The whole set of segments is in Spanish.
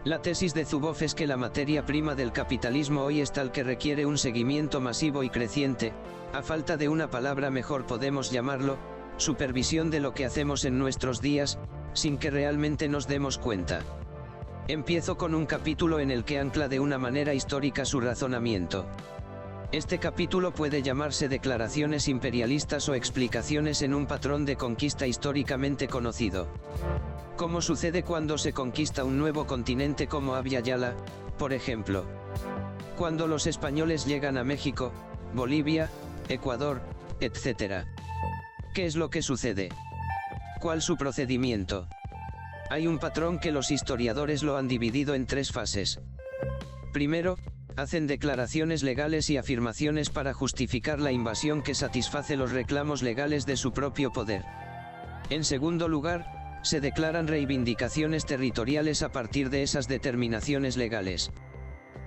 La tesis de Zuboff es que la materia prima del capitalismo hoy es tal que requiere un seguimiento masivo y creciente, a falta de una palabra mejor podemos llamarlo, supervisión de lo que hacemos en nuestros días, sin que realmente nos demos cuenta. Empiezo con un capítulo en el que ancla de una manera histórica su razonamiento. Este capítulo puede llamarse Declaraciones imperialistas o explicaciones en un patrón de conquista históricamente conocido. ¿Cómo sucede cuando se conquista un nuevo continente como Abya Yala, por ejemplo? Cuando los españoles llegan a México, Bolivia, Ecuador, etc. ¿Qué es lo que sucede? ¿Cuál su procedimiento? Hay un patrón que los historiadores lo han dividido en 3 fases. Primero, hacen declaraciones legales y afirmaciones para justificar la invasión que satisface los reclamos legales de su propio poder. En segundo lugar, se declaran reivindicaciones territoriales a partir de esas determinaciones legales.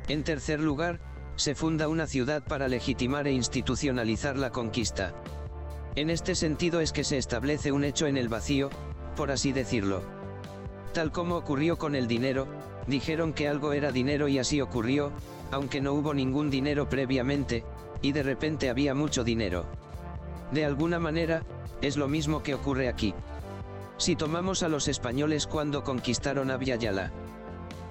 En tercer lugar, se funda una ciudad para legitimar e institucionalizar la conquista. En este sentido es que se establece un hecho en el vacío, por así decirlo. Tal como ocurrió con el dinero, dijeron que algo era dinero y así ocurrió, aunque no hubo ningún dinero previamente, y de repente había mucho dinero. De alguna manera, es lo mismo que ocurre aquí. Si tomamos a los españoles cuando conquistaron Abya Yala.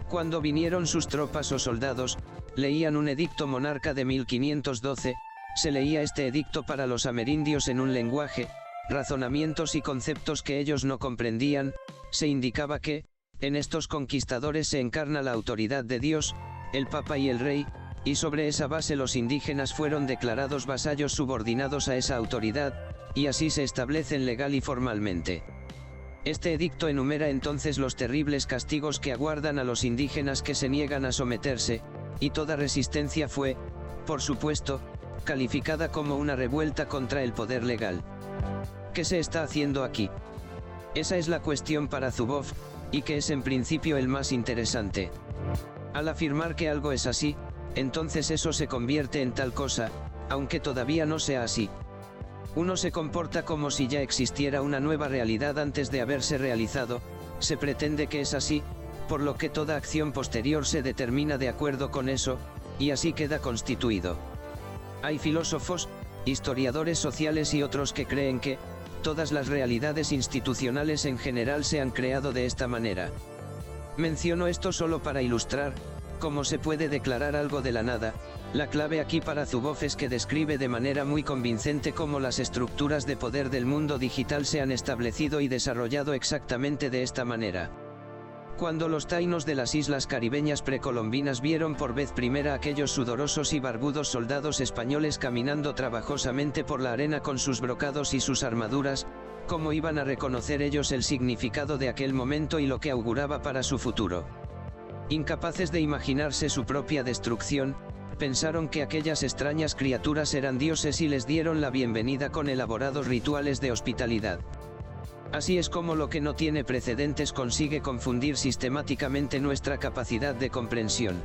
Cuando vinieron sus tropas o soldados, leían un edicto monarca de 1512, se leía este edicto para los amerindios en un lenguaje, razonamientos y conceptos que ellos no comprendían, se indicaba que, en estos conquistadores se encarna la autoridad de Dios, el Papa y el Rey, y sobre esa base los indígenas fueron declarados vasallos subordinados a esa autoridad, y así se establecen legal y formalmente. Este edicto enumera entonces los terribles castigos que aguardan a los indígenas que se niegan a someterse, y toda resistencia fue, por supuesto, calificada como una revuelta contra el poder legal. ¿Qué se está haciendo aquí? Esa es la cuestión para Zuboff, y que es en principio el más interesante. Al afirmar que algo es así, entonces eso se convierte en tal cosa, aunque todavía no sea así. Uno se comporta como si ya existiera una nueva realidad antes de haberse realizado, se pretende que es así, por lo que toda acción posterior se determina de acuerdo con eso, y así queda constituido. Hay filósofos, historiadores sociales y otros que creen que, todas las realidades institucionales en general se han creado de esta manera. Menciono esto solo para ilustrar, cómo se puede declarar algo de la nada. La clave aquí para Zuboff es que describe de manera muy convincente cómo las estructuras de poder del mundo digital se han establecido y desarrollado exactamente de esta manera. Cuando los taínos de las islas caribeñas precolombinas vieron por vez primera a aquellos sudorosos y barbudos soldados españoles caminando trabajosamente por la arena con sus brocados y sus armaduras, ¿cómo iban a reconocer ellos el significado de aquel momento y lo que auguraba para su futuro? Incapaces de imaginarse su propia destrucción, pensaron que aquellas extrañas criaturas eran dioses y les dieron la bienvenida con elaborados rituales de hospitalidad. Así es como lo que no tiene precedentes consigue confundir sistemáticamente nuestra capacidad de comprensión.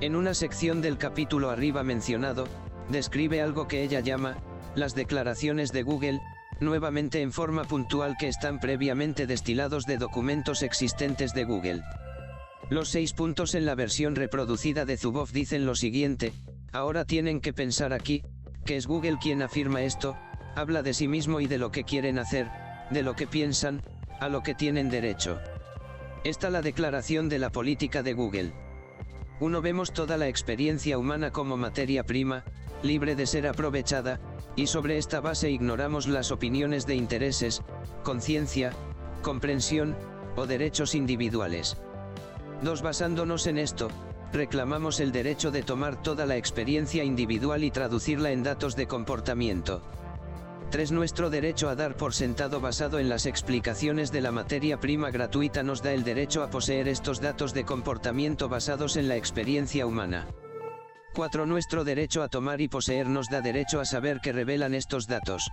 En una sección del capítulo arriba mencionado, describe algo que ella llama, las declaraciones de Google, nuevamente en forma puntual que están previamente destilados de documentos existentes de Google. Los 6 puntos en la versión reproducida de Zuboff dicen lo siguiente: ahora tienen que pensar aquí, que es Google quien afirma esto, habla de sí mismo y de lo que quieren hacer, de lo que piensan, a lo que tienen derecho. Esta la declaración de la política de Google. 1. Vemos toda la experiencia humana como materia prima, libre de ser aprovechada, y sobre esta base ignoramos las opiniones de intereses, conciencia, comprensión, o derechos individuales. 2. Basándonos en esto, reclamamos el derecho de tomar toda la experiencia individual y traducirla en datos de comportamiento. 3. Nuestro derecho a dar por sentado basado en las explicaciones de la materia prima gratuita nos da el derecho a poseer estos datos de comportamiento basados en la experiencia humana. 4. Nuestro derecho a tomar y poseer nos da derecho a saber qué revelan estos datos.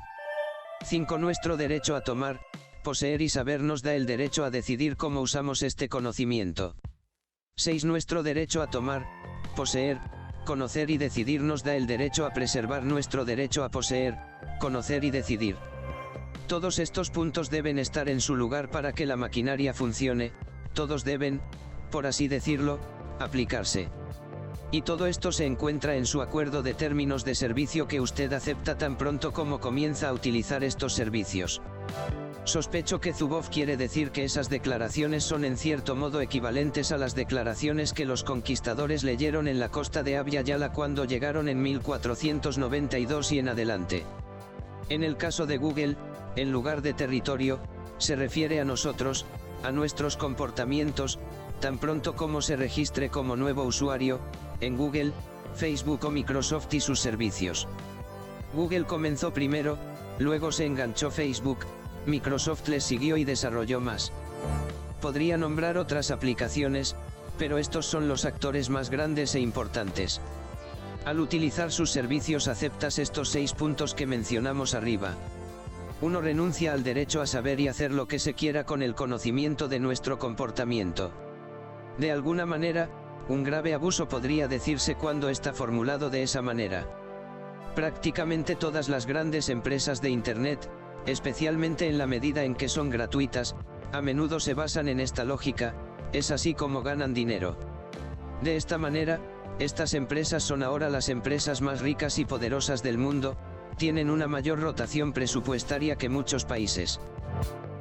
5. Nuestro derecho a tomar, poseer y saber nos da el derecho a decidir cómo usamos este conocimiento. 6. Nuestro derecho a tomar, poseer, conocer y decidir nos da el derecho a preservar nuestro derecho a poseer, conocer y decidir. Todos estos puntos deben estar en su lugar para que la maquinaria funcione, todos deben, por así decirlo, aplicarse. Y todo esto se encuentra en su acuerdo de términos de servicio que usted acepta tan pronto como comienza a utilizar estos servicios. Sospecho que Zuboff quiere decir que esas declaraciones son en cierto modo equivalentes a las declaraciones que los conquistadores leyeron en la costa de Abya Yala cuando llegaron en 1492 y en adelante. En el caso de Google, en lugar de territorio, se refiere a nosotros, a nuestros comportamientos, tan pronto como se registre como nuevo usuario, en Google, Facebook o Microsoft y sus servicios. Google comenzó primero, luego se enganchó Facebook, Microsoft les siguió y desarrolló más. Podría nombrar otras aplicaciones, pero estos son los actores más grandes e importantes. Al utilizar sus servicios aceptas estos 6 puntos que mencionamos arriba. 1. Renuncia al derecho a saber y hacer lo que se quiera con el conocimiento de nuestro comportamiento. De alguna manera, un grave abuso podría decirse cuando está formulado de esa manera. Prácticamente todas las grandes empresas de Internet, especialmente en la medida en que son gratuitas, a menudo se basan en esta lógica, es así como ganan dinero. De esta manera, estas empresas son ahora las empresas más ricas y poderosas del mundo, tienen una mayor rotación presupuestaria que muchos países.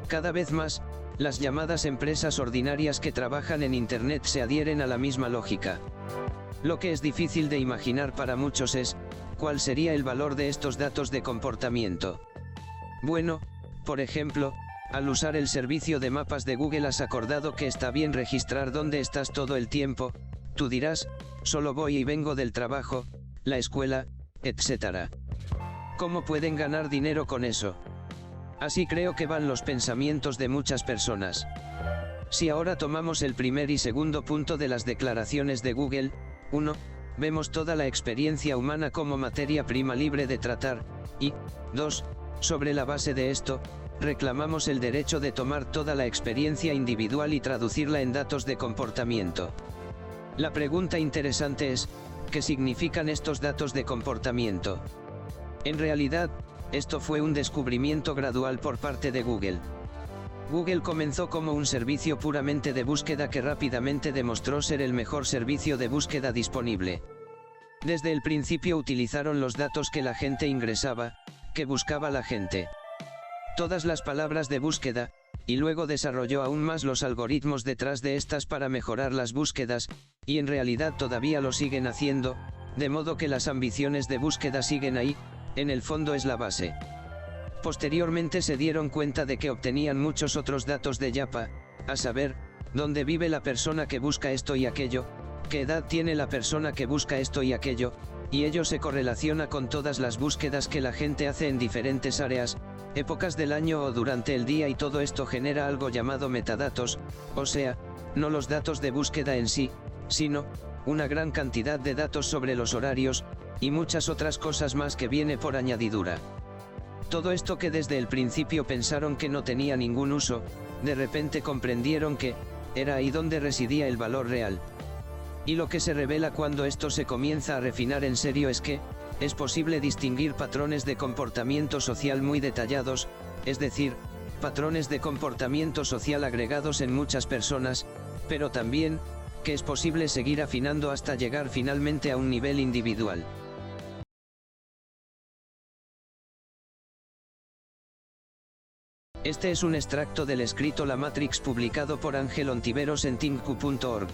Cada vez más, las llamadas empresas ordinarias que trabajan en Internet se adhieren a la misma lógica. Lo que es difícil de imaginar para muchos es, ¿cuál sería el valor de estos datos de comportamiento? Bueno, por ejemplo, al usar el servicio de mapas de Google has acordado que está bien registrar dónde estás todo el tiempo, tú dirás, solo voy y vengo del trabajo, la escuela, etc. ¿Cómo pueden ganar dinero con eso? Así creo que van los pensamientos de muchas personas. Si ahora tomamos el primer y segundo punto de las declaraciones de Google, 1. Vemos toda la experiencia humana como materia prima libre de tratar, y, 2. Sobre la base de esto, reclamamos el derecho de tomar toda la experiencia individual y traducirla en datos de comportamiento. La pregunta interesante es, ¿qué significan estos datos de comportamiento? En realidad, esto fue un descubrimiento gradual por parte de Google. Google comenzó como un servicio puramente de búsqueda que rápidamente demostró ser el mejor servicio de búsqueda disponible. Desde el principio utilizaron los datos que la gente ingresaba, que buscaba la gente. Todas las palabras de búsqueda, y luego desarrolló aún más los algoritmos detrás de estas para mejorar las búsquedas, y en realidad todavía lo siguen haciendo, de modo que las ambiciones de búsqueda siguen ahí, en el fondo es la base. Posteriormente se dieron cuenta de que obtenían muchos otros datos de Yapa, a saber, dónde vive la persona que busca esto y aquello, qué edad tiene la persona que busca esto y aquello, y ello se correlaciona con todas las búsquedas que la gente hace en diferentes áreas, épocas del año o durante el día, y todo esto genera algo llamado metadatos, o sea, no los datos de búsqueda en sí, sino, una gran cantidad de datos sobre los horarios, y muchas otras cosas más que viene por añadidura. Todo esto que desde el principio pensaron que no tenía ningún uso, de repente comprendieron que, era ahí donde residía el valor real. Y lo que se revela cuando esto se comienza a refinar en serio es que, es posible distinguir patrones de comportamiento social muy detallados, es decir, patrones de comportamiento social agregados en muchas personas, pero también, que es posible seguir afinando hasta llegar finalmente a un nivel individual. Este es un extracto del escrito La Matrix publicado por Ángel Ontiveros en thinkq.org.